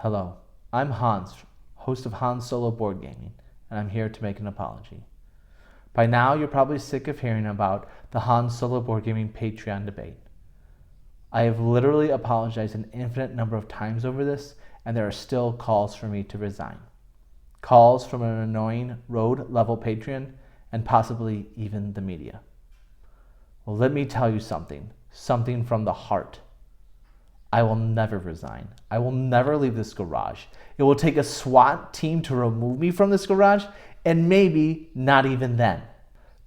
Hello, I'm Hans, host of Hans Solo Board Gaming, and I'm here to make an apology. By now, you're probably sick of hearing about the Hans Solo Board Gaming Patreon debate. I have literally apologized an infinite number of times over this, and there are still calls for me to resign. Calls from an annoying road-level Patreon, and possibly even the media. Well, let me tell you something from the heart. I will never resign. I will never leave this garage. It will take a SWAT team to remove me from this garage, and maybe not even then.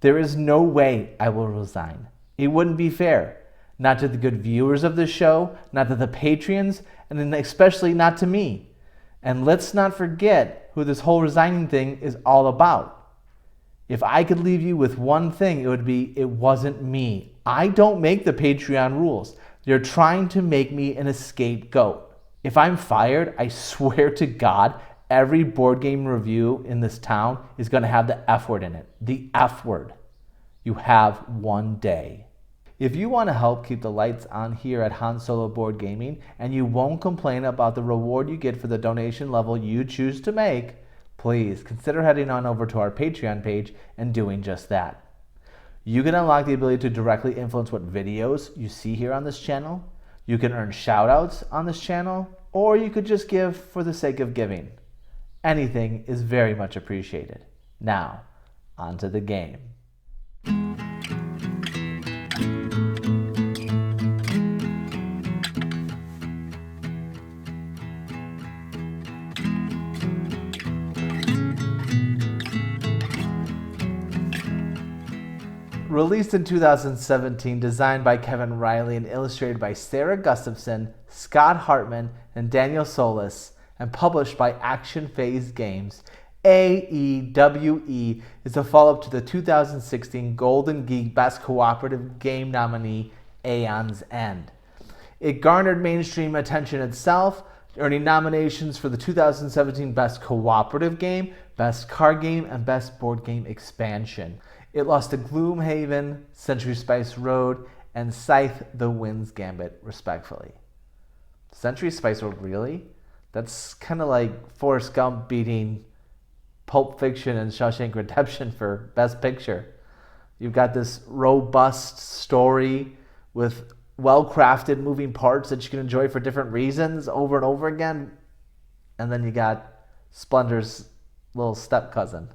There is no way I will resign. It wouldn't be fair. Not to the good viewers of this show, not to the Patreons, and then especially not to me. And let's not forget who this whole resigning thing is all about. If I could leave you with one thing, it would be, it wasn't me. I don't make the Patreon rules. They're trying to make me an scapegoat. If I'm fired, I swear to God, every board game review in this town is going to have the F word in it. The F word. You have one day. If you want to help keep the lights on here at Han Solo Board Gaming and you won't complain about the reward you get for the donation level you choose to make, please consider heading on over to our Patreon page and doing just that. You can unlock the ability to directly influence what videos you see here on this channel. You can earn shoutouts on this channel, or you could just give for the sake of giving. Anything is very much appreciated. Now, on to the game. Released in 2017, designed by Kevin Riley and illustrated by Sarah Gustafson, Scott Hartman, and Daniel Solis, and published by Action Phase Games, AEWE is a follow-up to the 2016 Golden Geek Best Cooperative Game nominee, Aeon's End. It garnered mainstream attention itself, earning nominations for the 2017 Best Cooperative Game, Best Card Game, and Best Board Game Expansion. It lost to Gloomhaven, Century Spice Road, and Scythe the Wind's Gambit, respectfully. Century Spice Road, really? That's kind of like Forrest Gump beating Pulp Fiction and Shawshank Redemption for Best Picture. You've got this robust story with well-crafted moving parts that you can enjoy for different reasons over and over again. And then you got Splendor's little step-cousin.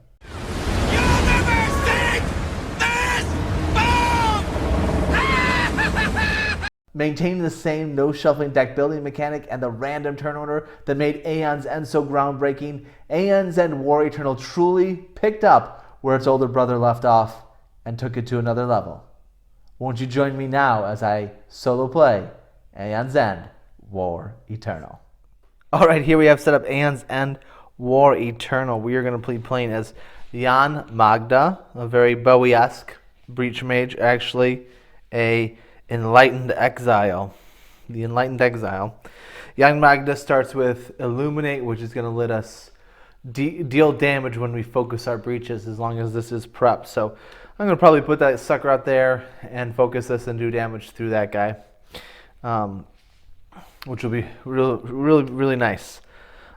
Maintaining the same no shuffling deck building mechanic and the random turn order that made Aeon's End so groundbreaking, Aeon's End War Eternal truly picked up where its older brother left off and took it to another level. Won't you join me now as I solo play Aeon's End War Eternal? Alright, here we have set up Aeon's End War Eternal. We are going to be playing as Jan Magda, a very Bowie-esque breach mage, actually a Enlightened Exile. The Enlightened Exile. Young Magda starts with Illuminate, which is going to let us deal damage when we focus our breaches, as long as this is prepped. So I'm going to probably put that sucker out there and focus this and do damage through that guy, which will be really nice.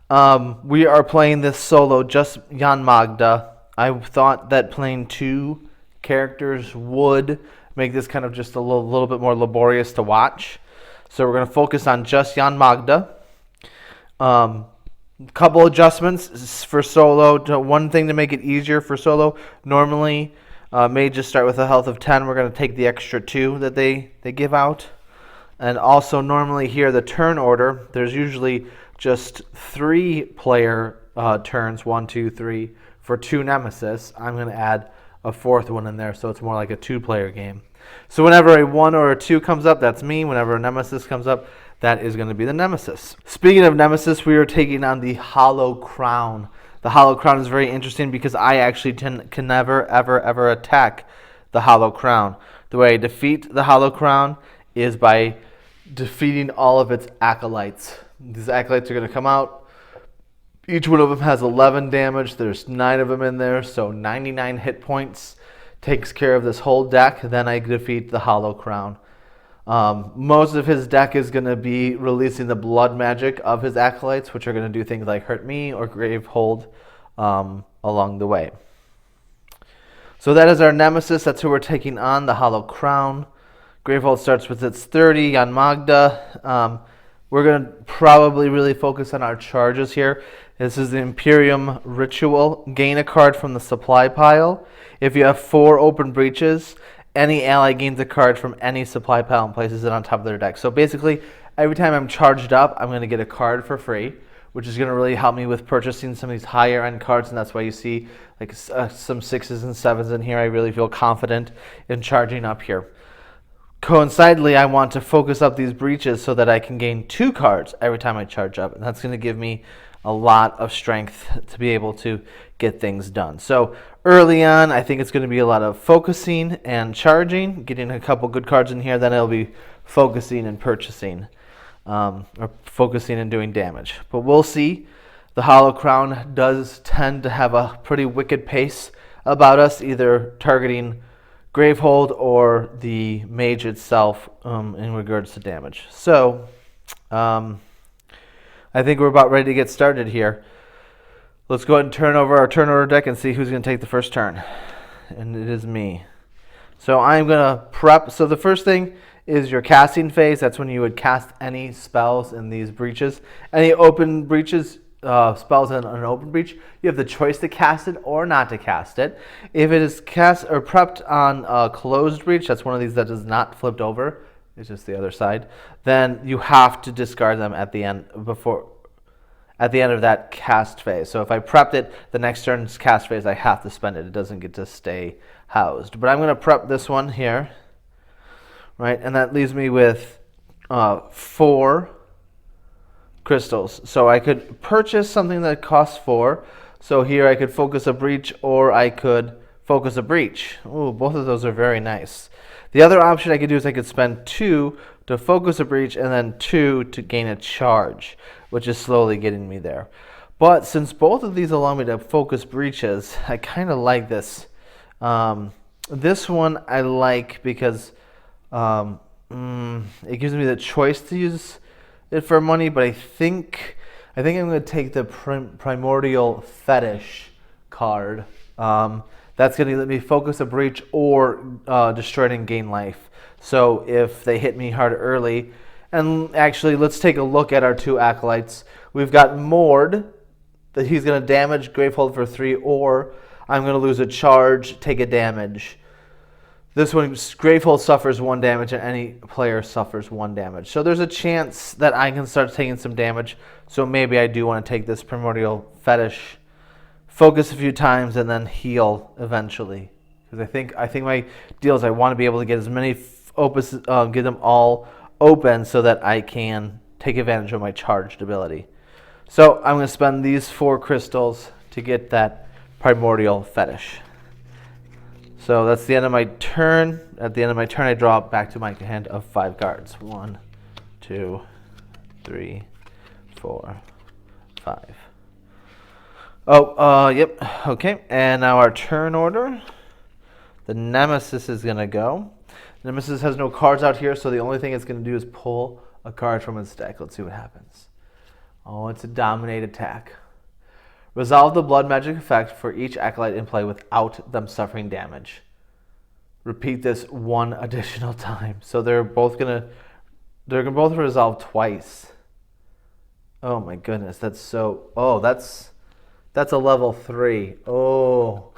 We are playing this solo, just Jan Magda. I thought that playing two characters would make this kind of just a little bit more laborious to watch. So we're going to focus on just Jan Magda. Couple adjustments for solo. One thing to make it easier for solo. Normally, mages start with a health of 10. We're going to take the extra 2 that they give out. And also normally here, the turn order, there's usually just 3 player turns, 1, 2, 3, for 2 nemesis. I'm going to add a 4th one in there, so it's more like a 2-player game. So whenever a 1 or a 2 comes up, that's me. Whenever a nemesis comes up, that is going to be the nemesis. Speaking of nemesis, we are taking on the Hallow Crown. The Hallow Crown is very interesting because I actually can never, ever attack the Hallow Crown. The way I defeat the Hallow Crown is by defeating all of its acolytes. These acolytes are going to come out. Each one of them has 11 damage. There's 9 of them in there, so 99 hit points takes care of this whole deck. Then I defeat the Hallow Crown. Most of his deck is going to be releasing the blood magic of his acolytes, which are going to do things like hurt me or grave hold along the way. So that is our nemesis. That's who we're taking on, the Hallow Crown. Gravehold starts with its 30 on Magda. We're going to probably really focus on our charges here. This is the Imperium Ritual. Gain a card from the supply pile. If you have 4 open breaches, any ally gains a card from any supply pile and places it on top of their deck. So basically, every time I'm charged up, I'm going to get a card for free, which is going to really help me with purchasing some of these higher end cards, and that's why you see like some 6s and 7s in here. I really feel confident in charging up here. Coincidentally, I want to focus up these breaches so that I can gain 2 cards every time I charge up, and that's going to give me a lot of strength to be able to get things done. So early on, I think it's going to be a lot of focusing and charging, getting a couple good cards in here, then it'll be focusing and purchasing, or focusing and doing damage. But we'll see. The Hallow Crown does tend to have a pretty wicked pace about us, either targeting Gravehold or the mage itself in regards to damage. So I think we're about ready to get started here. Let's go ahead and turn over our turn order deck and see who's going to take the first turn. And it is me. So I'm going to prep. So the first thing is your casting phase. That's when you would cast any spells in these breaches. Any open breaches, spells in an open breach, you have the choice to cast it or not to cast it. If it is cast or prepped on a closed breach, that's one of these that is not flipped over, it's just the other side, then you have to discard them at the end of that cast phase. So if I prepped it, the next turn's cast phase, I have to spend it. It doesn't get to stay housed. But I'm going to prep this one here, right? And that leaves me with 4 crystals. So I could purchase something that costs 4. So here I could focus a breach, or I could focus a breach. Ooh, both of those are very nice. The other option I could do is I could spend 2 to focus a breach and then 2 to gain a charge, which is slowly getting me there. But since both of these allow me to focus breaches, I kind of like this. This one I like because it gives me the choice to use it for money, but I think I'm going to take the Primordial Fetish card. That's going to let me focus a breach or destroy it and gain life. So if they hit me hard early, and actually let's take a look at our 2 acolytes. We've got Mord, that he's going to damage Gravehold for 3, or I'm going to lose a charge, take a damage. This one, Gravehold suffers 1 damage and any player suffers 1 damage. So there's a chance that I can start taking some damage. So maybe I do want to take this Primordial Fetish, focus a few times, and then heal eventually. Because I think my deal is I want to be able to get as many get them all open so that I can take advantage of my charged ability. So I'm going to spend these 4 crystals to get that Primordial Fetish. So that's the end of my turn. At the end of my turn, I draw back to my hand of 5 cards. 1, 2, 3, 4, 5. Yep. Okay. And now our turn order. The Nemesis is going to go. The Nemesis has no cards out here, so the only thing it's going to do is pull a card from its deck. Let's see what happens. Oh, it's a Dominate attack. Resolve the blood magic effect for each acolyte in play without them suffering damage. Repeat this 1 additional time. So they're both gonna resolve twice. Oh my goodness, that's a level 3. Oh,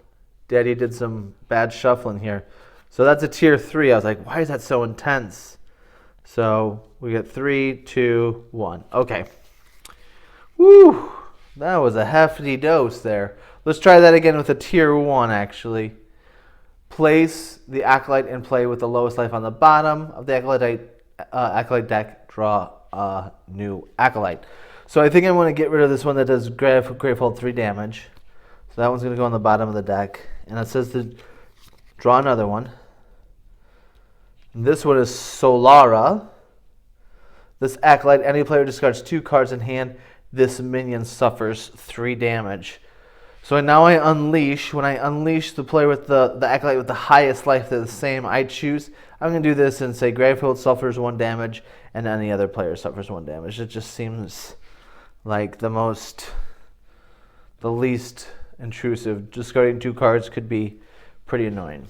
Daddy did some bad shuffling here. So that's a tier 3. I was like, why is that so intense? So we get 3, 2, 1. Okay. Woo! That was a hefty dose there. Let's try that again with a tier 1, actually. Place the acolyte in play with the lowest life on the bottom of the acolyte deck. Draw a new acolyte. So I think I want to get rid of this one that does Gravehold 3 damage. So that one's going to go on the bottom of the deck. And it says to draw another one. And this one is Solara. This acolyte, any player discards 2 cards in hand. This minion suffers 3 damage. So now I unleash. When I unleash the player with the acolyte with the highest life that's the same, I choose. I'm going to do this and say Gravehold suffers 1 damage and any other player suffers 1 damage. It just seems like the least intrusive. Discarding 2 cards could be pretty annoying.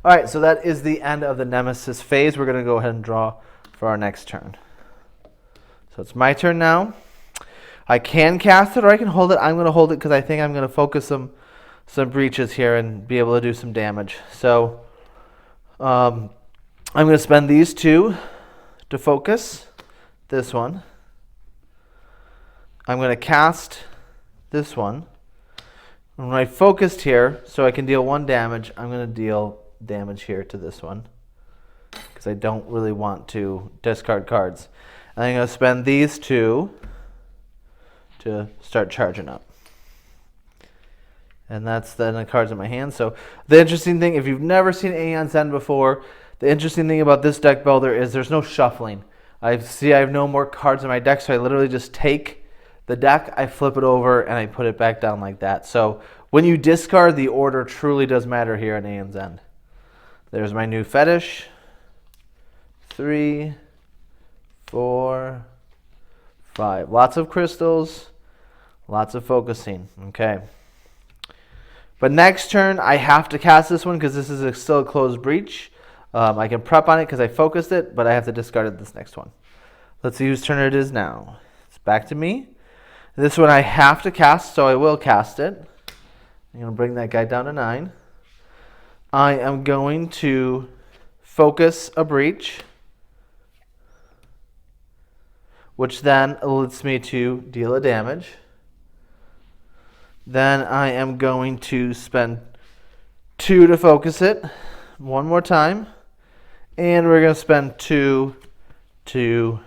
All right, so that is the end of the Nemesis phase. We're going to go ahead and draw for our next turn. So it's my turn now. I can cast it or I can hold it. I'm going to hold it because I think I'm going to focus some breaches here and be able to do some damage. So I'm going to spend these 2 to focus this one. I'm going to cast this one. When I focused here, so I can deal 1 damage, I'm going to deal damage here to this one because I don't really want to discard cards. And I'm going to spend these 2 to start charging up. And that's then the cards in my hand. So the interesting thing, if you've never seen Aeon's End before, the interesting thing about this deck builder is there's no shuffling. I have no more cards in my deck, so I literally just take the deck, I flip it over, and I put it back down like that. So when you discard, the order truly does matter here at Aeon's End. There's my new fetish. 3, 4, 5. Lots of crystals, lots of focusing. Okay. But next turn, I have to cast this one because this is still a closed breach. I can prep on it because I focused it, but I have to discard it this next one. Let's see whose turn it is now. It's back to me. This one I have to cast, so I will cast it. I'm going to bring that guy down to 9. I am going to focus a breach, which then lets me to deal a damage. Then I am going to spend 2 to focus it one more time. And we're going to spend 2 to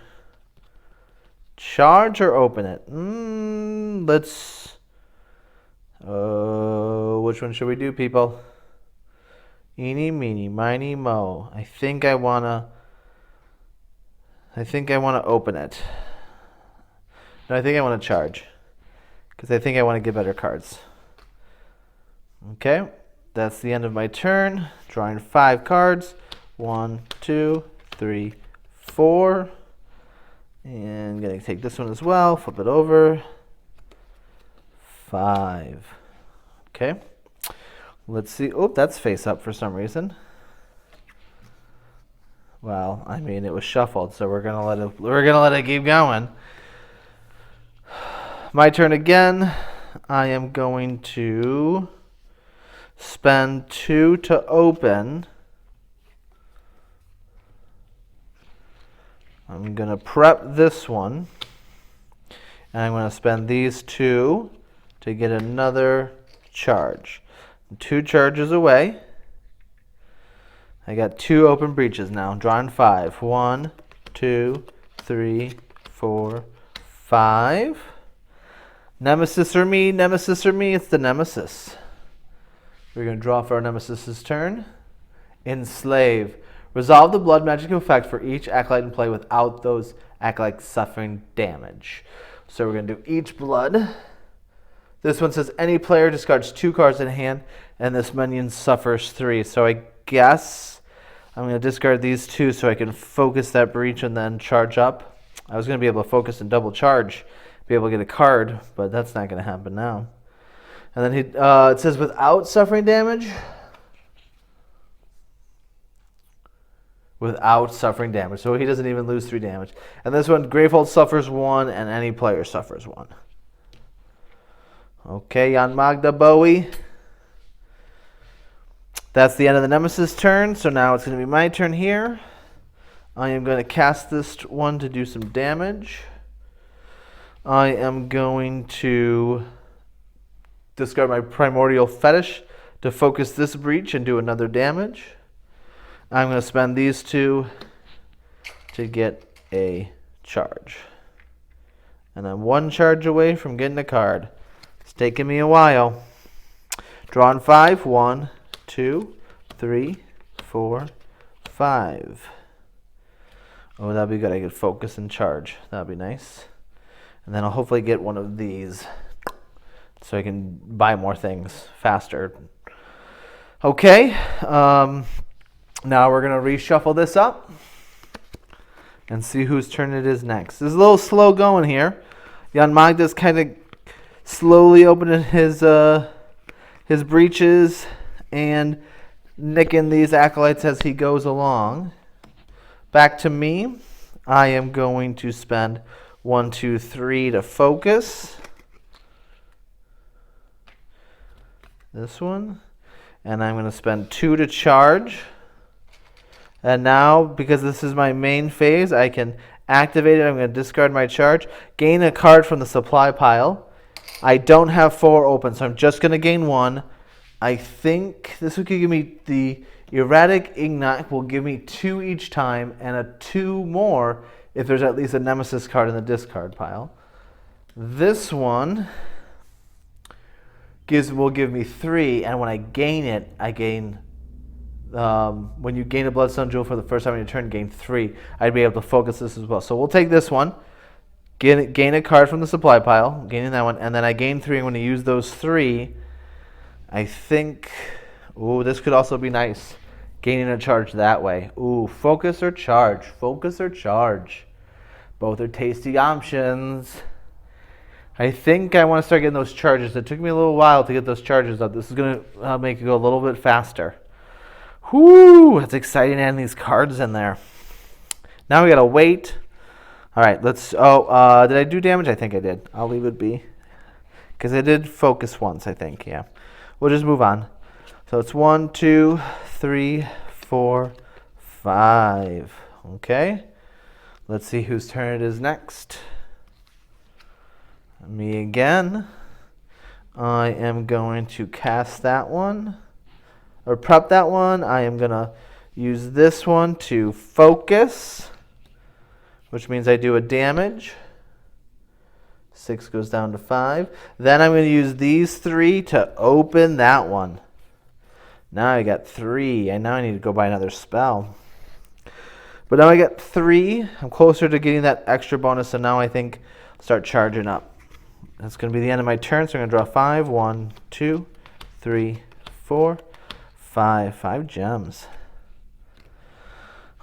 charge or open it. Which one should we do, people? Eeny, meeny, miny, mo. I think I want to open it. No, I think I want to charge. Because I think I want to get better cards. Okay, that's the end of my turn. Drawing 5 cards. 1, 2, 3, 4. And I'm going to take this one as well. Flip it over. 5. Okay. Let's see. Oh, that's face up for some reason. Well, I mean, it was shuffled, so we're gonna let it keep going. My turn again. I am going to spend 2 to open. I'm gonna prep this one, and I'm gonna spend these 2 to get another charge. 2 charges away. I got 2 open breaches now. Drawing 5. 1, 2, 3, 4, 5. Nemesis or me, nemesis or me, it's the nemesis. We're going to draw for our nemesis's turn. Enslave. Resolve the blood magic effect for each acolyte in play without those acolytes suffering damage. So we're going to do each blood. This one says any player discards 2 cards in hand, and this minion suffers 3. So I guess I'm going to discard these 2 so I can focus that breach and then charge up. I was going to be able to focus and double charge, be able to get a card, but that's not going to happen now. And then it says without suffering damage. Without suffering damage. So he doesn't even lose 3 damage. And this one, Gravehold suffers 1, and any player suffers 1. Okay, on Magda Bowie. That's the end of the Nemesis turn, so now it's going to be my turn here. I am going to cast this one to do some damage. I am going to discard my Primordial Fetish to focus this breach and do another damage. I'm going to spend these 2 to get a charge. And I'm 1 charge away from getting a card. It's taking me a while. Drawing 5. 1, 2, 3, 4, 5. Oh, that'd be good. I could focus and charge. That'd be nice. And then I'll hopefully get one of these so I can buy more things faster. Okay, now we're going to reshuffle this up and see whose turn it is next. This is a little slow going here. Magda's kind of slowly opening his breeches and nicking these acolytes as he goes along. Back to me. I am going to spend 1, 2, 3 to focus. This one. And I'm going to spend 2 to charge. And now, because this is my main phase, I can activate it. I'm going to discard my charge. Gain a card from the supply pile. I don't have 4 open, so I'm just going to gain 1. I think this would give me the Erratic Ignite will give me 2 each time, and a 2 more if there's at least a Nemesis card in the discard pile. This one will give me 3, and when I gain it, I gain... when you gain a Bloodstone Jewel for the first time in your turn, gain 3. I'd be able to focus this as well. So we'll take this one, gain a card from the supply pile, gaining that one, and then I gain 3. I'm going to use those 3. I think, this could also be nice. Gaining a charge that way. Focus or charge. Focus or charge. Both are tasty options. I think I want to start getting those charges. It took me a little while to get those charges up. This is going to make it go a little bit faster. Whoo! That's exciting adding these cards in there. Now we got to wait. All right, let's... did I do damage? I think I did. I'll leave it be. Because I did focus once, I think. Yeah. We'll just move on. So it's 1, 2, 3, 4, 5. Okay. Let's see whose turn it is next. Me again. I am going to cast that one. Or prep that one. I am going to use this one to focus, which means I do a damage. 6 goes down to 5. Then I'm going to use these 3 to open that one. Now I got 3, and now I need to go buy another spell. But now I got 3. I'm closer to getting that extra bonus, so now I think I'll start charging up. That's going to be the end of my turn, so I'm going to draw 5. 1, 2, 3, 4, 5. 5 gems.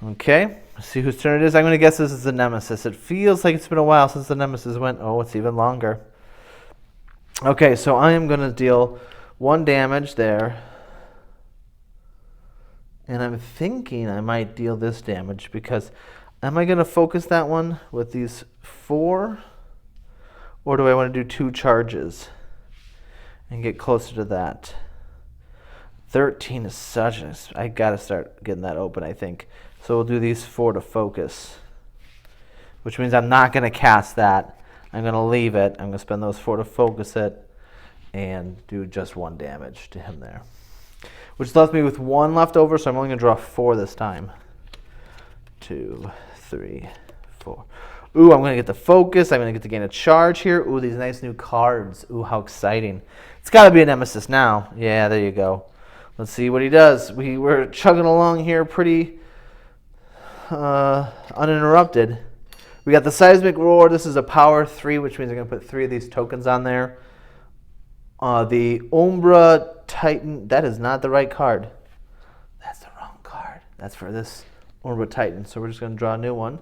Okay, let's see whose turn it is. I'm going to guess this is the Nemesis. It feels like it's been a while since the Nemesis went. Oh, it's even longer. Okay, so I am going to deal 1 damage there. And I'm thinking I might deal this damage because am I going to focus that one with these 4? Or do I want to do 2 charges and get closer to that? 13 is such a... I got to start getting that open, I think. So we'll do these 4 to focus, which means I'm not going to cast that. I'm going to leave it. I'm going to spend those 4 to focus it and do just 1 damage to him there, which left me with 1 left over, so I'm only going to draw 4 this time. 2, 3, 4. Ooh, I'm going to get the focus. I'm going to get to gain a charge here. Ooh, these nice new cards. Ooh, how exciting. It's got to be a Nemesis now. Yeah, there you go. Let's see what he does. We're chugging along here pretty uninterrupted. We got the Seismic Roar. This is a power 3, which means I'm going to put 3 of these tokens on there. The Umbra Titan. That is not the right card. That's the wrong card. That's for this Umbra Titan. So we're just going to draw a new one.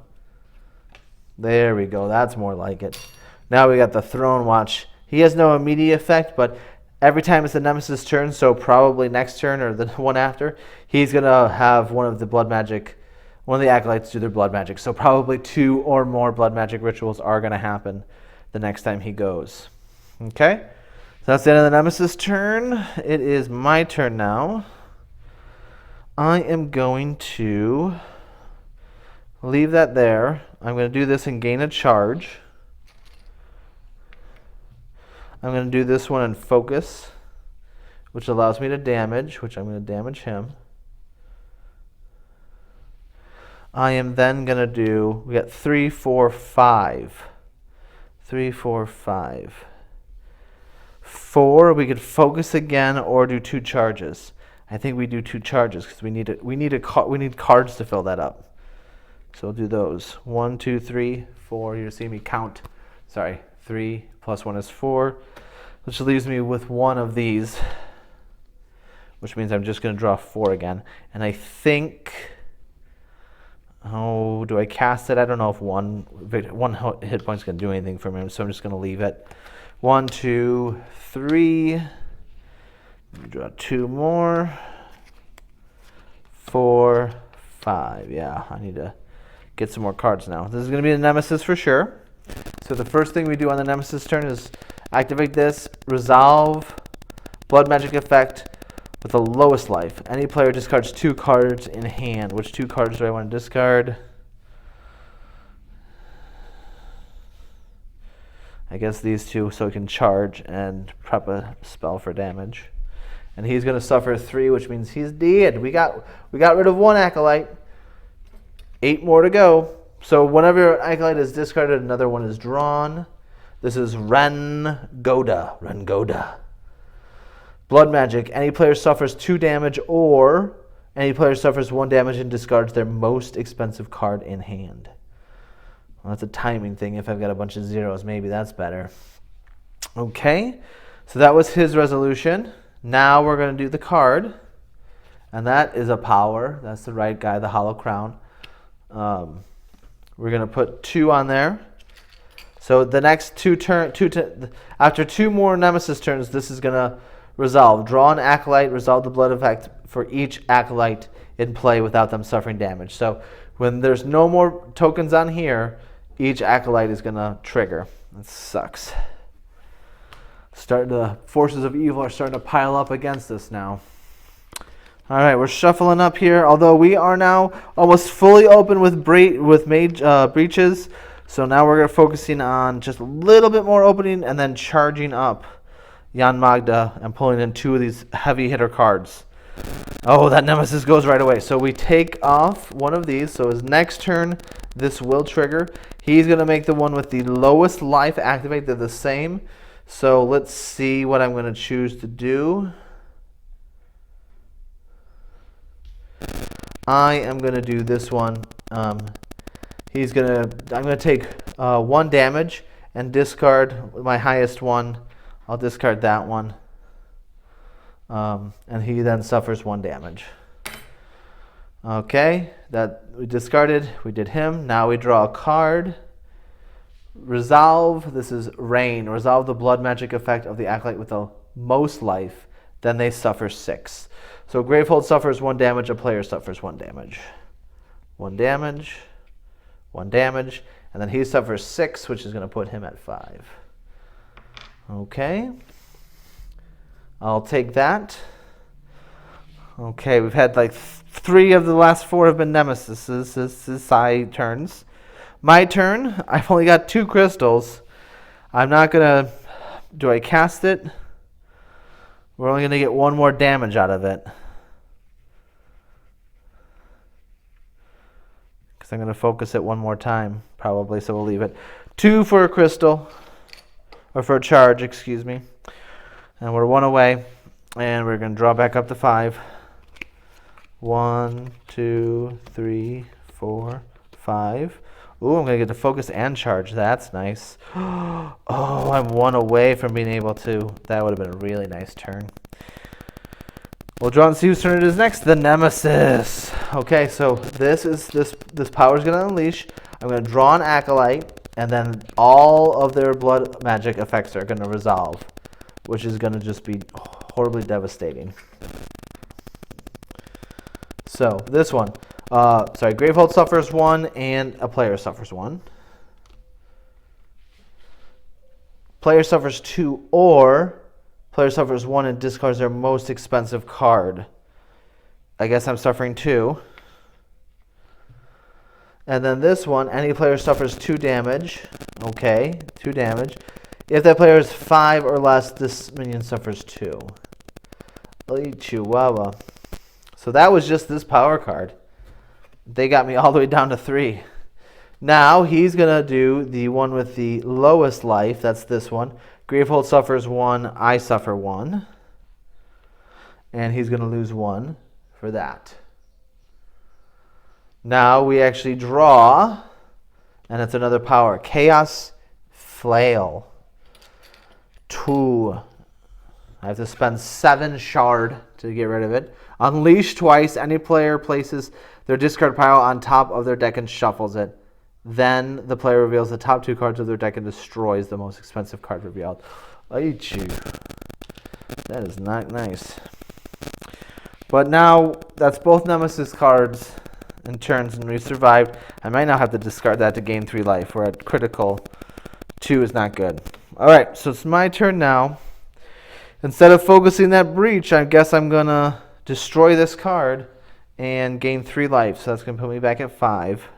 There we go. That's more like it. Now we got the Throne Watch. He has no immediate effect, but every time it's the Nemesis turn, so probably next turn or the one after, he's going to have one of the acolytes do their blood magic. So probably 2 or more blood magic rituals are going to happen the next time he goes. Okay? So that's the end of the Nemesis turn. It is my turn now. I am going to leave that there. I'm going to do this and gain a charge. I'm going to do this one and focus, which allows me to damage, which I'm going to damage him. I am then going to do, we got 3, 4, 5. 3, 4, 5. 4, we could focus again or do 2 charges. I think we do 2 charges because we need cards to fill that up. So we'll do those. 1, 2, 3, 4. You'll see me count. Sorry, 3 plus 1 is 4. which leaves me with one of these, which means I'm just going to draw 4 again. And I think, oh, do I cast it? I don't know if one hit point's going to do anything for me, so I'm just going to leave it. 1, 2, 3. Draw 2 more. 4, 5. Yeah, I need to get some more cards now. This is going to be a Nemesis for sure. So the first thing we do on the Nemesis turn is activate this, resolve blood magic effect with the lowest life. Any player discards 2 cards in hand. Which 2 cards do I want to discard? I guess these 2, so he can charge and prep a spell for damage. And he's going to suffer 3, which means he's dead. We got rid of 1 Acolyte. 8 more to go. So whenever an Acolyte is discarded, another one is drawn. This is Rengoda. Blood magic. Any player suffers 2 damage, or any player suffers 1 damage and discards their most expensive card in hand. Well, that's a timing thing. If I've got a bunch of zeros, maybe that's better. Okay, so that was his resolution. Now we're going to do the card, and that is a power. That's the right guy, the Hollow Crown. We're going to put 2 on there. So the next after 2 more Nemesis turns, this is going to resolve. Draw an Acolyte, resolve the blood effect for each Acolyte in play without them suffering damage. So when there's no more tokens on here, each Acolyte is going to trigger. That sucks. The forces of evil are starting to pile up against us now. All right, we're shuffling up here, although we are now almost fully open with mage breaches. So now we're focusing on just a little bit more opening and then charging up Magda and pulling in 2 of these heavy hitter cards. Oh, that Nemesis goes right away. So we take off one of these. So his next turn, this will trigger. He's going to make the one with the lowest life activate. They're the same. So let's see what I'm going to choose to do. I am going to do this one. I'm going to take 1 damage and discard my highest one. I'll discard that one. And he then suffers 1 damage. Okay, that we discarded. We did him. Now we draw a card. Resolve. This is Rain. Resolve the blood magic effect of the Acolyte with the most life. Then they suffer 6. So Gravehold suffers 1 damage. A player suffers 1 damage. 1 damage. 1 damage. And then he suffers 6, which is going to put him at 5. Okay. I'll take that. Okay, we've had like 3 of the last 4 have been Nemesis. This is side turns. My turn. I've only got 2 crystals. I'm not going to... Do I cast it? We're only going to get 1 more damage out of it. Because I'm going to focus it 1 more time, probably, so we'll leave it. 2 for a crystal. Or for a charge, excuse me. And we're 1 away. And we're going to draw back up to 5. 1, 2, 3, 4, 5. Ooh, I'm going to get to focus and charge. That's nice. Oh, I'm 1 away from being able to. That would have been a really nice turn. We'll draw and see whose turn it is next. The Nemesis. Okay, so this power is going to unleash. I'm going to draw an Acolyte, and then all of their blood magic effects are going to resolve, which is going to just be horribly devastating. So this one. Gravehold suffers 1 and a player suffers 1. Player suffers 2 or player suffers 1 and discards their most expensive card. I guess I'm suffering 2. And then this one, any player suffers 2 damage. Okay, 2 damage. If that player is 5 or less, this minion suffers 2. Chihuahua. So that was just this power card. They got me all the way down to 3. Now he's going to do the one with the lowest life. That's this one. Gravehold suffers 1. I suffer 1. And he's going to lose 1 for that. Now we actually draw. And it's another power. Chaos Flail. Ooh. I have to spend 7 shard to get rid of it. Unleash twice. Any player places their discard pile on top of their deck and shuffles it. Then the player reveals the top 2 cards of their deck and destroys the most expensive card revealed. Aichu. That is not nice. But now, that's both Nemesis cards in turns, and we survived. I might now have to discard that to gain 3 life, where at critical, 2 is not good. Alright, so it's my turn now. Instead of focusing that breach, I guess I'm going to destroy this card and gain 3 life. So that's going to put me back at 5.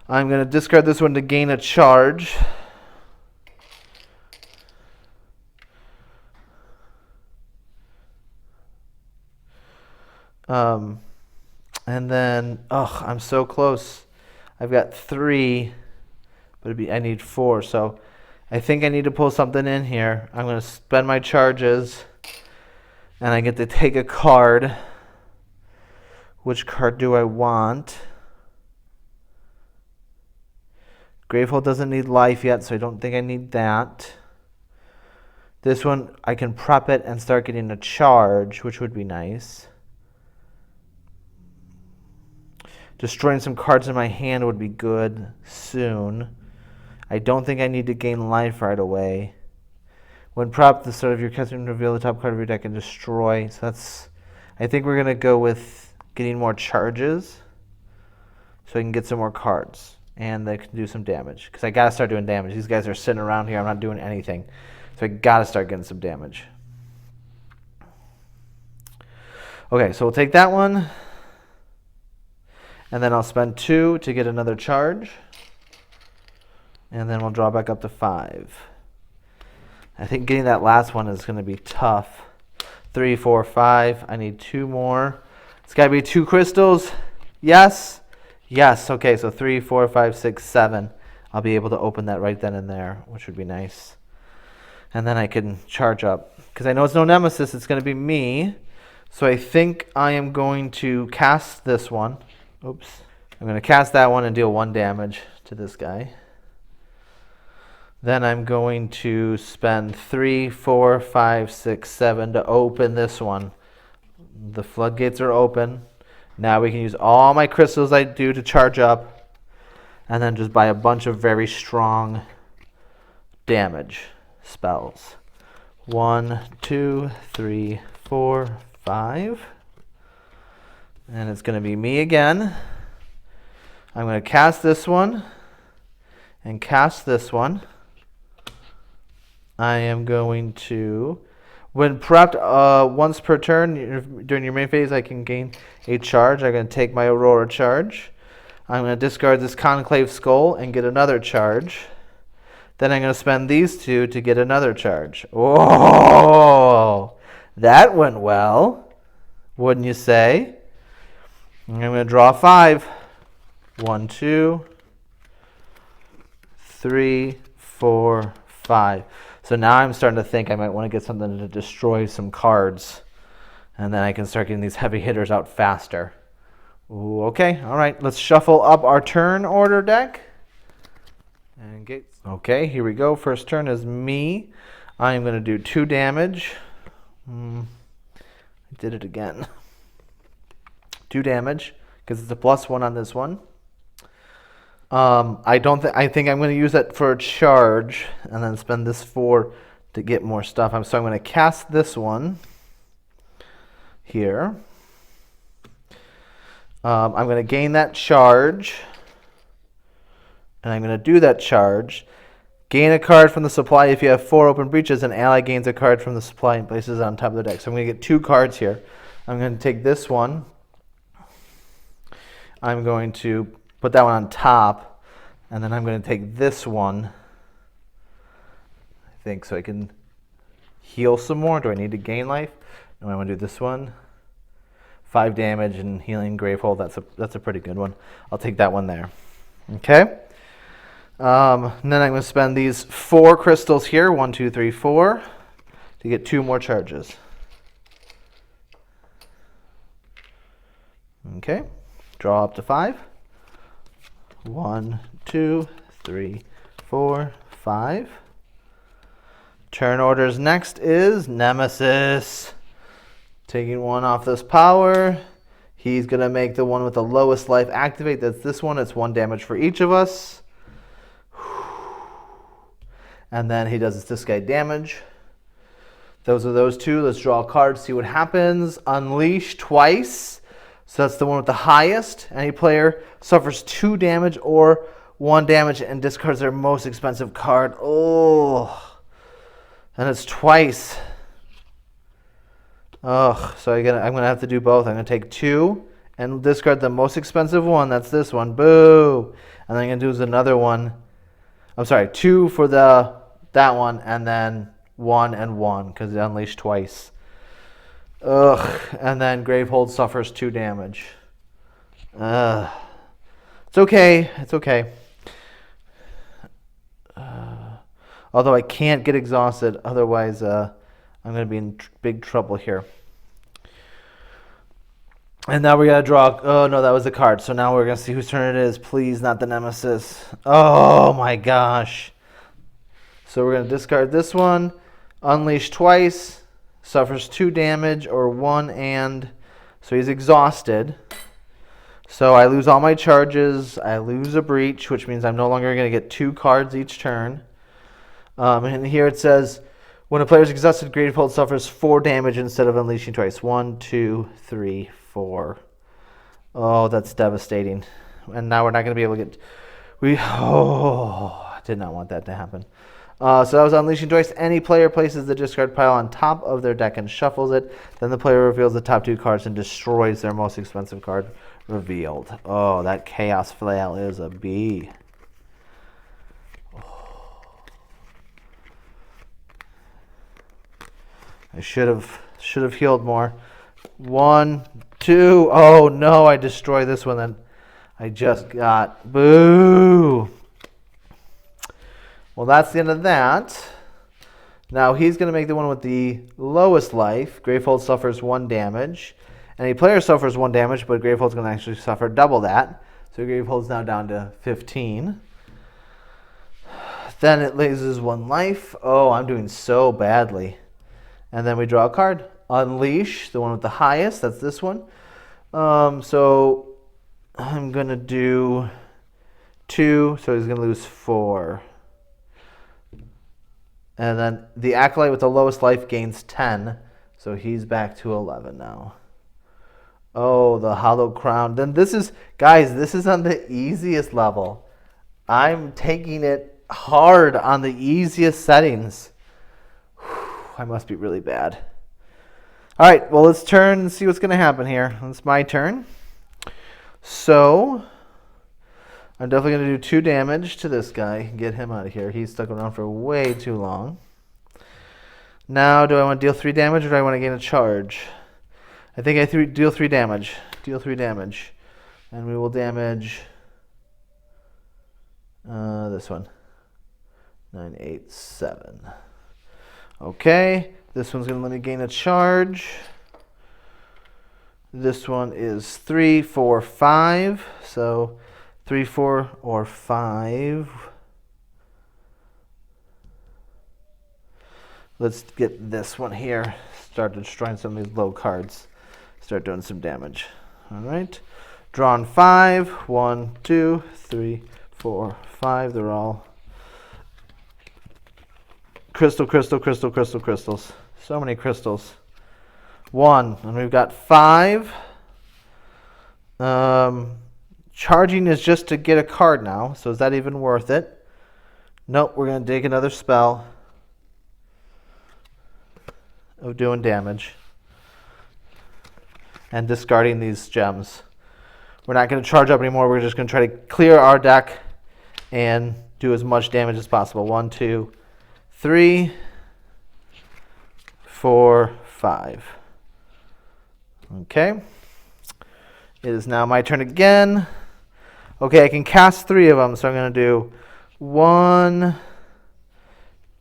I'm going to discard this one to gain a charge. And then, I'm so close. I've got 3, but I need 4. So I think I need to pull something in here. I'm going to spend my charges, and I get to take a card. Which card do I want? Gravehold doesn't need life yet, so I don't think I need that. This one, I can prep it and start getting a charge, which would be nice. Destroying some cards in my hand would be good soon. I don't think I need to gain life right away. When prepped, the start of your casting reveal the top card of your deck and destroy. So that's, I think we're going to go with getting more charges so I can get some more cards and they can do some damage. Because I got to start doing damage. These guys are sitting around here. I'm not doing anything. So I got to start getting some damage. Okay, so we'll take that one. And then I'll spend 2 to get another charge. And then we'll draw back up to 5. I think getting that last one is going to be tough. 3, 4, 5. I need 2 more. It's got to be 2 crystals. Yes. Yes. Okay, so 3, 4, 5, 6, 7. I'll be able to open that right then and there, which would be nice. And then I can charge up. Because I know it's no Nemesis. It's going to be me. So I think I am going to cast this one. Oops. I'm going to cast that one and deal 1 damage to this guy. Then I'm going to spend 3, 4, 5, 6, 7 to open this one. The floodgates are open. Now we can use all my crystals I do to charge up. And then just buy a bunch of very strong damage spells. 1, 2, 3, 4, 5. And it's going to be me again. I'm going to cast this one and cast this one. I am going to, when prepped once per turn, during your main phase, I can gain a charge. I'm going to take my Aurora charge. I'm going to discard this Conclave Skull and get another charge. Then I'm going to spend these 2 to get another charge. Oh, that went well, wouldn't you say? I'm going to draw 5. 1, 2, 3, 4, 5. So now I'm starting to think I might want to get something to destroy some cards. And then I can start getting these heavy hitters out faster. Ooh, okay, all right. Let's shuffle up our turn order deck. And get, okay, here we go. First turn is me. I am going to do 2 damage. I did it again. 2 damage, because it's a +1 on this one. I think I'm going to use that for a charge, and then spend this 4 to get more stuff. So I'm going to cast this one here. I'm going to gain that charge, and I'm going to do that charge. Gain a card from the supply. If you have 4 open breaches, an ally gains a card from the supply and places it on top of the deck. So I'm going to get 2 cards here. I'm going to take this one. I'm going to put that one on top, and then I'm going to take this one, I think, so I can heal some more. Do I need to gain life? No, I want to do this one. 5 damage and healing Gravehold. That's a pretty good one. I'll take that one there. Okay. And then I'm going to spend these 4 crystals here, 1, 2, 3, 4, to get 2 more charges. Okay. Draw up to 5. 1, 2, 3, 4, 5. Turn orders next is Nemesis. Taking one off this power. He's going to make the one with the lowest life activate. That's this one. It's 1 damage for each of us. And then he does his disguise damage. Those are those two. Let's draw a card, see what happens. Unleash twice. So that's the one with the highest. Any player suffers 2 damage or 1 damage and discards their most expensive card. Oh. And it's twice. Ugh. So I'm gonna have to do both. I'm gonna take 2 and discard the most expensive one. That's this one. Boo. And then I'm gonna do another one. I'm sorry, 2 for that one, and then 1 and 1 because it unleashed twice. Ugh. And then Gravehold suffers 2 damage. Ugh. It's okay. It's okay. Although I can't get exhausted, otherwise I'm going to be in big trouble here. And now we got to draw. Oh, no, that was the card. So now we're going to see whose turn it is. Please, not the Nemesis. Oh, my gosh. So we're going to discard this one. Unleash twice. Suffers 2 damage or 1 and. So he's exhausted. So I lose all my charges. I lose a breach, which means I'm no longer going to get 2 cards each turn. And here it says, when a player is exhausted, Gravehold suffers 4 damage instead of unleashing twice. 1, 2, 3, 4. Oh, that's devastating. And now we're not going to be able to get... I did not want that to happen. So that was unleashing twice. Any player places the discard pile on top of their deck and shuffles it. Then the player reveals the top 2 cards and destroys their most expensive card revealed. Oh, that Chaos Flail is a B. I should have healed more. 1, 2. Oh no, I destroy this one then. I just got boo. Well, that's the end of that. Now he's going to make the one with the lowest life. Gravehold suffers 1 damage. Any player suffers 1 damage, but Gravehold's going to actually suffer double that. So Gravehold's now down to 15. Then it loses 1 life. Oh, I'm doing so badly. And then we draw a card. Unleash, the one with the highest. That's this one. So I'm going to do 2. So he's going to lose 4. And then the Acolyte with the lowest life gains 10. So he's back to 11 now. Oh, the Hallow Crown. Then this is, guys, this is on the easiest level. I'm taking it hard on the easiest settings. I must be really bad. All right, well, let's turn and see what's going to happen here. It's my turn. So I'm definitely going to do 2 damage to this guy. Get him out of here. He's stuck around for way too long. Now, do I want to deal 3 damage or do I want to gain a charge? I think I deal 3 damage. Deal 3 damage. And we will damage this one. 9, 8, 7. Okay, this one's going to let me gain a charge. This one is 3, 4, 5. So 3, 4, or 5. Let's get this one here. Start destroying some of these low cards. Start doing some damage. All right. Drawn 5. 1, 2, 3, 4, 5. They're all crystals. So many crystals. 1, and we've got 5. Charging is just to get a card now, so is that even worth it? Nope, we're going to dig another spell of doing damage and discarding these gems. We're not going to charge up anymore. We're just going to try to clear our deck and do as much damage as possible. 1, 2, 3, 4, 5. Okay. It is now my turn again. Okay, I can cast 3 of them, so I'm going to do 1,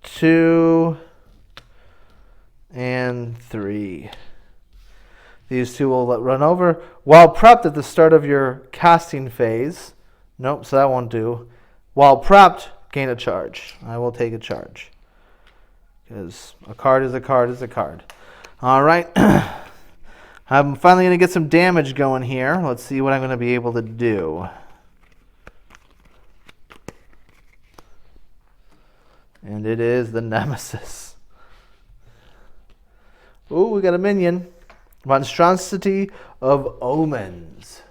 2, and 3. These 2 will run over. While prepped at the start of your casting phase. Nope, so that won't do. While prepped, gain a charge. I will take a charge. because a card is a card is a card. All right. I'm finally going to get some damage going here. Let's see what I'm going to be able to do. And it is the Nemesis. Ooh, we got a minion. Monstrosity of Omens.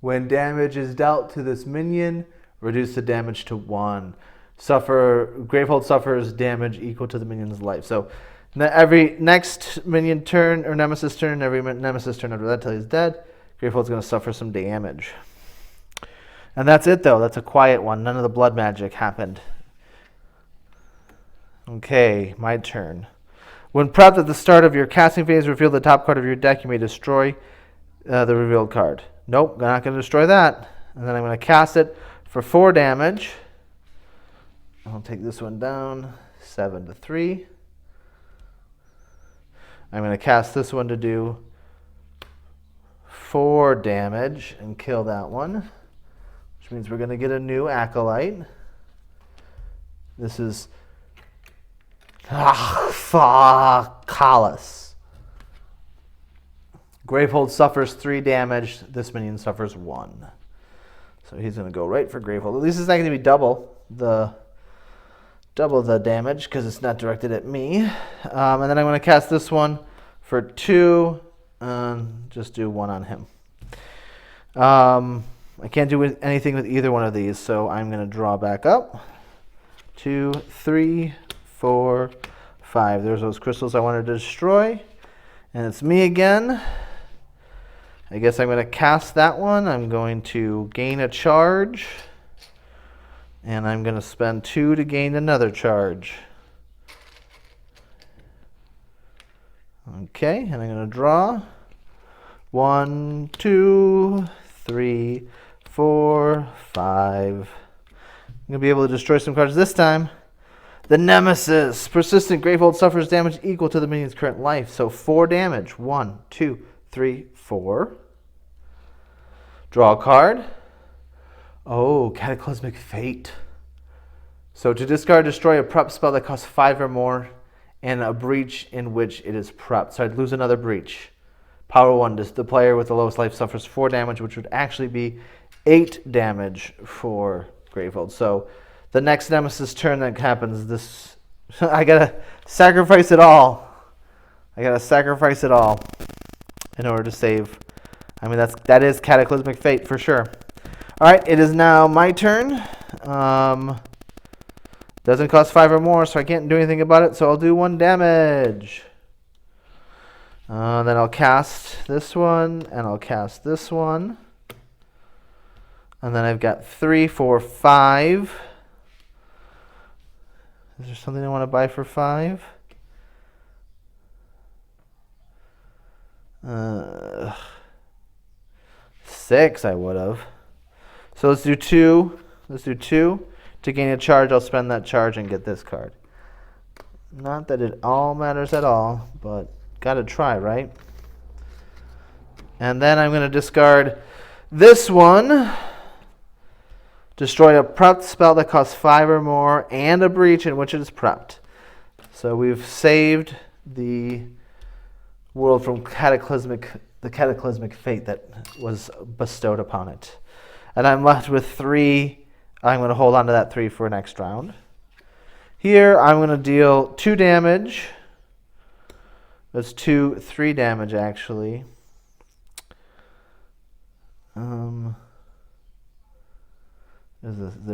When damage is dealt to this minion, reduce the damage to 1. Gravehold suffers damage equal to the minion's life. So every next minion turn or Nemesis turn, every Nemesis turn after that till he's dead, Gravehold's going to suffer some damage. And that's it, though. That's a quiet one. None of the blood magic happened. Okay, my turn. When prepped at the start of your casting phase, reveal the top card of your deck. You may destroy the revealed card. Nope, I'm not going to destroy that. And then I'm going to cast it for 4 damage. I'll take this one down, 7 to 3. I'm going to cast this one to do 4 damage and kill that one, which means we're going to get a new Acolyte. This is Callous. Gravehold suffers 3 damage. This minion suffers 1. So he's going to go right for Gravehold. At least it's not going to be double the damage because it's not directed at me. And then I'm going to cast this one for 2 and just do 1 on him. I can't do anything with either one of these, so I'm going to draw back up. 2, 3, 4, 5. There's those crystals I wanted to destroy. And it's me again. I guess I'm going to cast that one. I'm going to gain a charge. And I'm going to spend 2 to gain another charge. Okay, and I'm going to draw. 1, 2, 3, 4, 5. I'm going to be able to destroy some cards this time. The Nemesis. Persistent Gravehold suffers damage equal to the minion's current life. So 4 damage. 1, 2, 3, 4. Draw a card. Oh, Cataclysmic Fate. So to discard, destroy a prep spell that costs 5 or more and a breach in which it is prepped. So I'd lose another breach. Power 1. The player with the lowest life suffers 4 damage, which would actually be 8 damage for Gravehold. So the next Nemesis turn that happens, this I gotta sacrifice it all. I gotta sacrifice it all in order to save. I mean, that is Cataclysmic Fate for sure. All right, it is now my turn. Doesn't cost 5 or more, so I can't do anything about it. So I'll do 1 damage. Then I'll cast this one, and I'll cast this one. And then I've got 3, 4, 5. Is there something I want to buy for 5? 6 I would have. So let's do 2. Let's do 2. To gain a charge, I'll spend that charge and get this card. Not that it all matters at all, but gotta try, right? And then I'm going to discard this one. Destroy a prepped spell that costs 5 or more and a breach in which it is prepped. So we've saved the world from the cataclysmic fate that was bestowed upon it. And I'm left with 3. I'm going to hold on to that 3 for next round. Here, I'm going to deal 2 damage. That's 2, 3 damage, actually. They're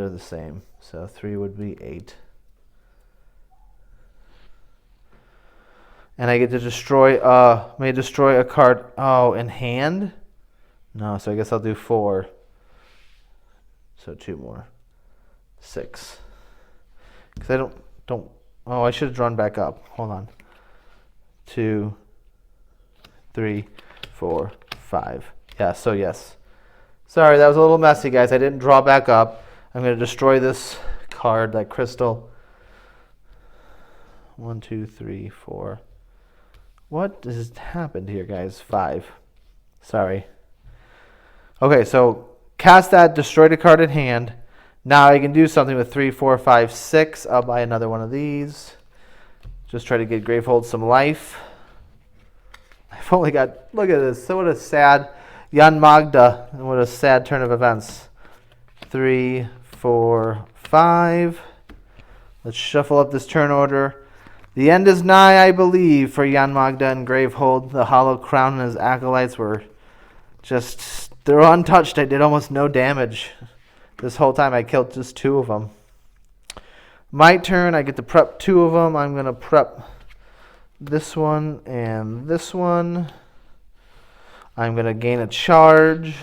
the same. So 3 would be 8. And I get to destroy, may destroy a card, in hand? No, so I guess I'll do 4. So 2 more. 6. Because I should have drawn back up. Hold on. 2, 3, 4, 5. Yeah, so yes. Sorry, that was a little messy, guys. I didn't draw back up. I'm going to destroy this card, that crystal. 1, 2, 3, 4. What has happened here, guys? 5. Sorry. Okay, so cast that, destroy the card in hand. Now I can do something with 3, 4, 5, 6. I'll buy another one of these. Just try to get Gravehold some life. I've only got, look at this. So what a sad, Magda, and what a sad turn of events. 3, 4, 5. Let's shuffle up this turn order. The end is nigh, I believe, for Magda and Gravehold. The Hallow Crown and his acolytes were just, they're untouched. I did almost no damage. This whole time I killed just 2 of them. My turn, I get to prep 2 of them. I'm going to prep this one and this one. I'm going to gain a charge.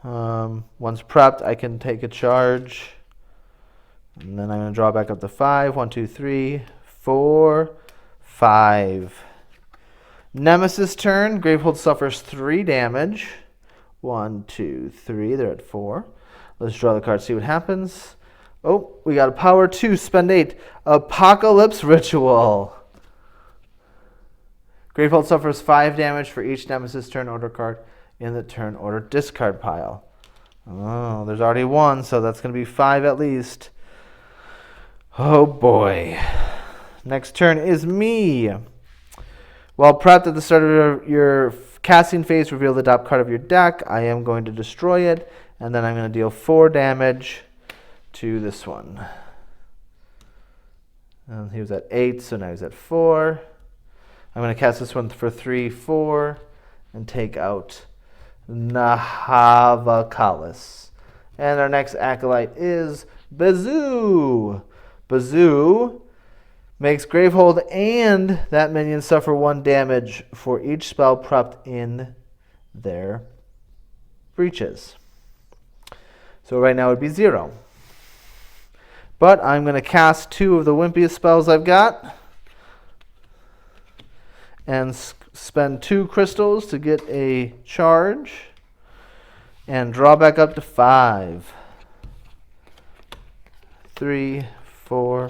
Once prepped, I can take a charge. And then I'm going to draw back up to 5. 1, 2, 3, 4, 5. Nemesis turn. Gravehold suffers 3 damage. 1, 2, 3. They're at 4. Let's draw the card, see what happens. Oh, we got a power 2. Spend 8. Apocalypse Ritual. Gravehold suffers 5 damage for each Nemesis turn order card in the turn order discard pile. Oh, there's already 1, so that's going to be 5 at least. Oh boy. Next turn is me. While prepped at the start of your casting phase, reveal the top card of your deck. I am going to destroy it, and then I'm going to deal 4 damage to this one. And he was at 8, so now he's at 4. I'm going to cast this one for 3, 4, and take out Nahavacalis. And our next acolyte is Bazoo. Bazoo makes Gravehold and that minion suffer 1 damage for each spell prepped in their breaches. So right now it would be 0. But I'm going to cast 2 of the wimpiest spells I've got and spend 2 crystals to get a charge and draw back up to 5. 3, 4.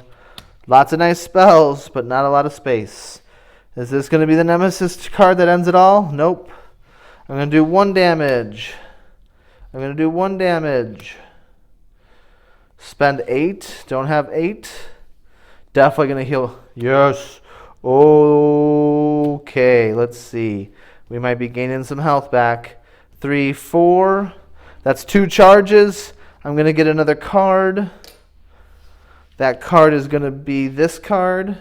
Lots of nice spells, but not a lot of space. Is this going to be the Nemesis card that ends it all? Nope. I'm going to do 1 damage. I'm going to do 1 damage. Spend 8. Don't have 8. Definitely going to heal. Yes. Okay. Let's see. We might be gaining some health back. 3, 4. That's 2 charges. I'm going to get another card. That card is going to be this card.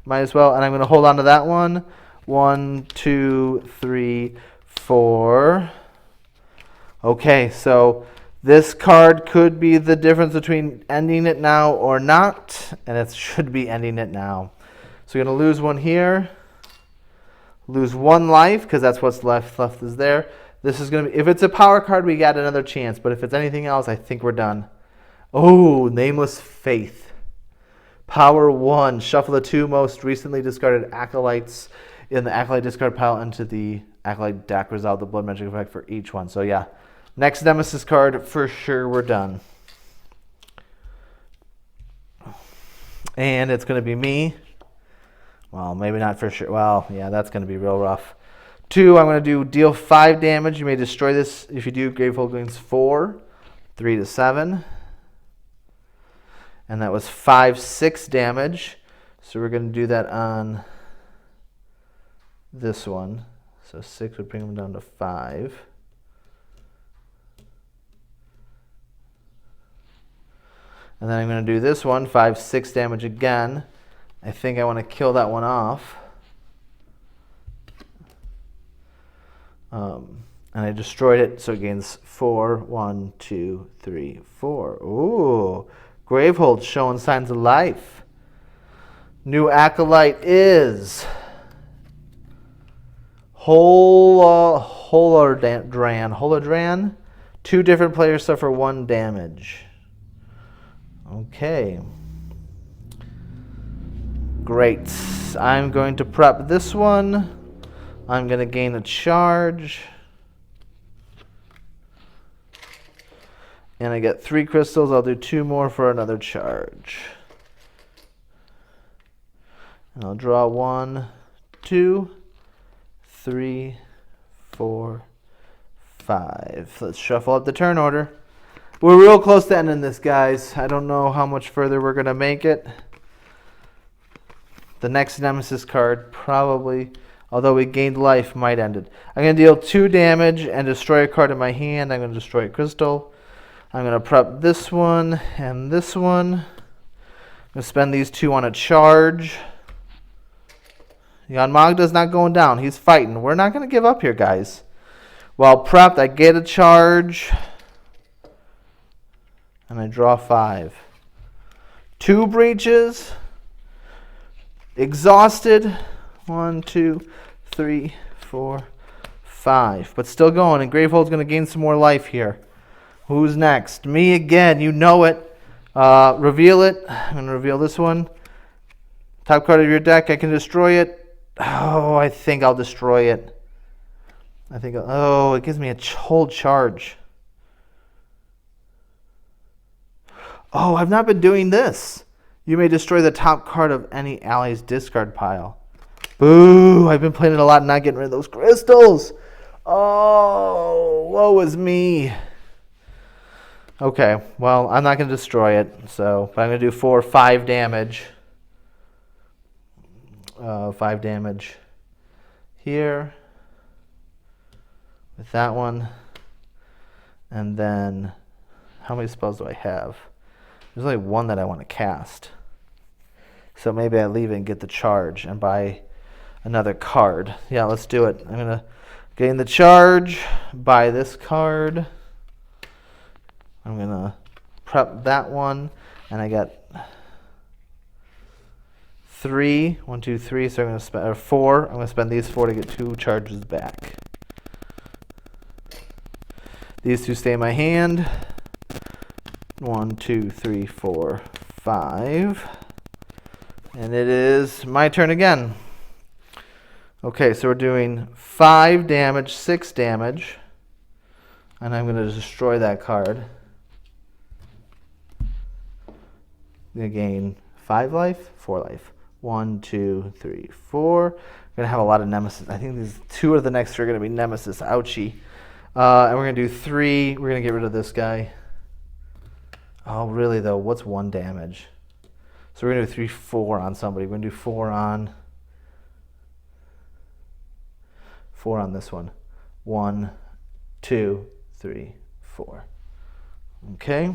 Might as well. And I'm going to hold on to that one. 1, 2, 3, 4. Okay, so this card could be the difference between ending it now or not. And it should be ending it now. So you're going to lose 1 here. Lose 1 life, because that's what's left is there. This is going to be, if it's a power card, we got another chance. But if it's anything else, I think we're done. Oh, Nameless Faith. Power 1. Shuffle the 2 most recently discarded acolytes in the acolyte discard pile into the acolyte deck. Resolve the blood magic effect for each one. So yeah, next Nemesis card, for sure we're done. And it's going to be me. Well, maybe not for sure. Well, yeah, that's going to be real rough. 2, I'm going to deal 5 damage. You may destroy this. If you do, Gravehold gains 4. 3 to 7. And that was 5, 6 damage. So we're going to do that on this one. So 6 would bring them down to 5. And then I'm going to do this one, 5, 6 damage again. I think I want to kill that one off. And I destroyed it, so it gains 4. 1, 2, 3, 4. Ooh. Gravehold showing signs of life. New acolyte is Holodran. 2 different players suffer 1 damage. Okay. Great. I'm going to prep this one. I'm going to gain a charge. And I get 3 crystals. I'll do 2 more for another charge. And I'll draw 1, 2, 3, 4, 5. Let's shuffle up the turn order. We're real close to ending this, guys. I don't know how much further we're going to make it. The next Nemesis card probably, although we gained life, might end it. I'm going to deal 2 damage and destroy a card in my hand. I'm going to destroy a crystal. I'm going to prep this one and this one. I'm going to spend these 2 on a charge. Aeon Magda's not going down. He's fighting. We're not going to give up here, guys. While prepped, I get a charge. And I draw 5. 2 breaches. Exhausted. 1, 2, 3, 4, 5. But still going. And Gravehold's going to gain some more life here. Who's next? Me again. You know it. Reveal it. I'm going to reveal this one. Top card of your deck. I can destroy it. Oh, I think I'll destroy it. It gives me a whole charge. Oh, I've not been doing this. You may destroy the top card of any ally's discard pile. Boo! I've been playing it a lot and not getting rid of those crystals. Oh, woe is me. Okay, well, I'm not going to destroy it. But I'm going to do 5 damage. 5 damage here with that one. And then, how many spells do I have? There's only 1 that I want to cast. So maybe I leave it and get the charge and buy another card. Yeah, let's do it. I'm going to gain the charge, buy this card. I'm going to prep that one, and I got 3. 1, 2, 3. So I'm going to spend 4. I'm going to spend these 4 to get 2 charges back. These 2 stay in my hand. 1, 2, 3, 4, 5. And it is my turn again. Okay, so we're doing 5 damage, 6 damage. And I'm going to destroy that card. I'm going to gain 5 life, 4 life. 1, 2, 3, 4. I'm going to have a lot of Nemesis. I think these 2 of the next 3 are going to be Nemesis. Ouchie. And we're going to do 3. We're going to get rid of this guy. Oh, really, though? What's 1 damage? So we're going to do 3, 4 on somebody. We're going to do 4 on this one. 1, 2, 3, 4. Okay.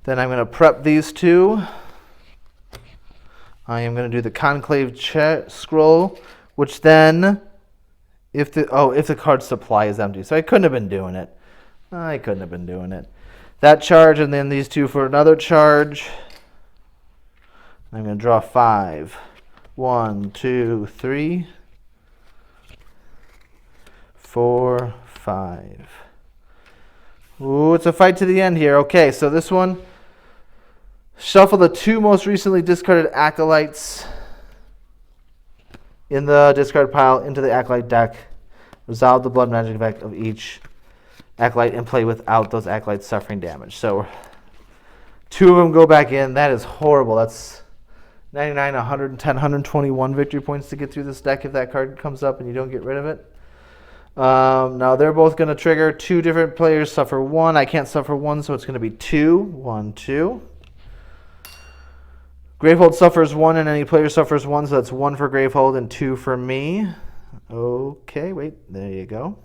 Then I'm going to prep these 2. I am going to do the Conclave Scroll, which then, if the card supply is empty. So I couldn't have been doing it. That charge, and then these 2 for another charge. I'm going to draw 5. 1, 2, 3, 4, 5. Ooh, it's a fight to the end here. Okay, so this one, shuffle the 2 most recently discarded acolytes in the discard pile into the acolyte deck. Resolve the blood magic effect of each acolyte and play without those acolytes suffering damage. So 2 of them go back in. That is horrible. That's 99, 110, 121 victory points to get through this deck if that card comes up and you don't get rid of it. Now they're both going to trigger. 2 different players suffer 1. I can't suffer 1, so it's going to be 2. 1, 2. Gravehold suffers 1 and any player suffers 1, so that's 1 for Gravehold and 2 for me. Okay, wait, there you go.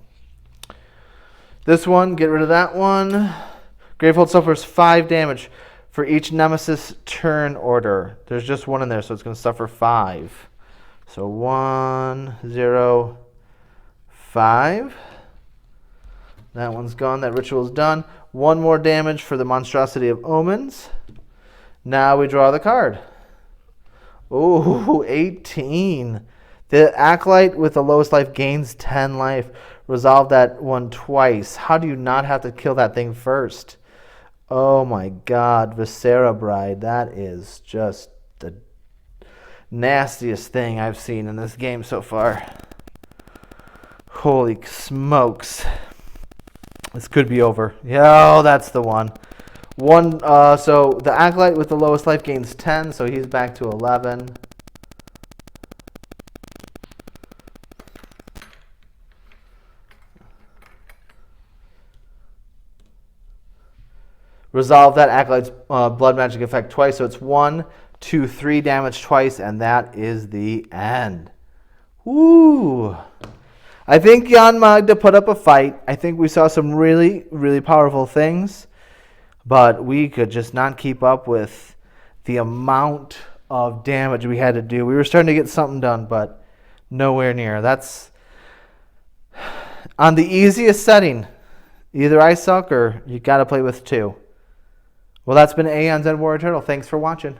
This one, get rid of that one. Gravehold suffers 5 damage for each Nemesis turn order. There's just 1 in there, so it's going to suffer 5. So 1, 0, 5. That one's gone. That ritual's done. 1 more damage for the Monstrosity of Omens. Now we draw the card. Oh, 18. The Acolyte with the lowest life gains 10 life. Resolve that one twice. How do you not have to kill that thing first? Oh my God, Viscera Bride. That is just the nastiest thing I've seen in this game so far. Holy smokes. This could be over. Yeah, oh, that's the one. So the Acolyte with the lowest life gains 10, so he's back to 11. Resolve that Acolyte's blood magic effect twice. So it's 1, 2, 3 damage twice, and that is the end. Woo! I think Jan Magda put up a fight. I think we saw some really, really powerful things, but we could just not keep up with the amount of damage we had to do. We were starting to get something done, but nowhere near. That's on the easiest setting. Either I suck or you got to play with 2. Well, that's been Aeon's End Warrior Turtle. Thanks for watching.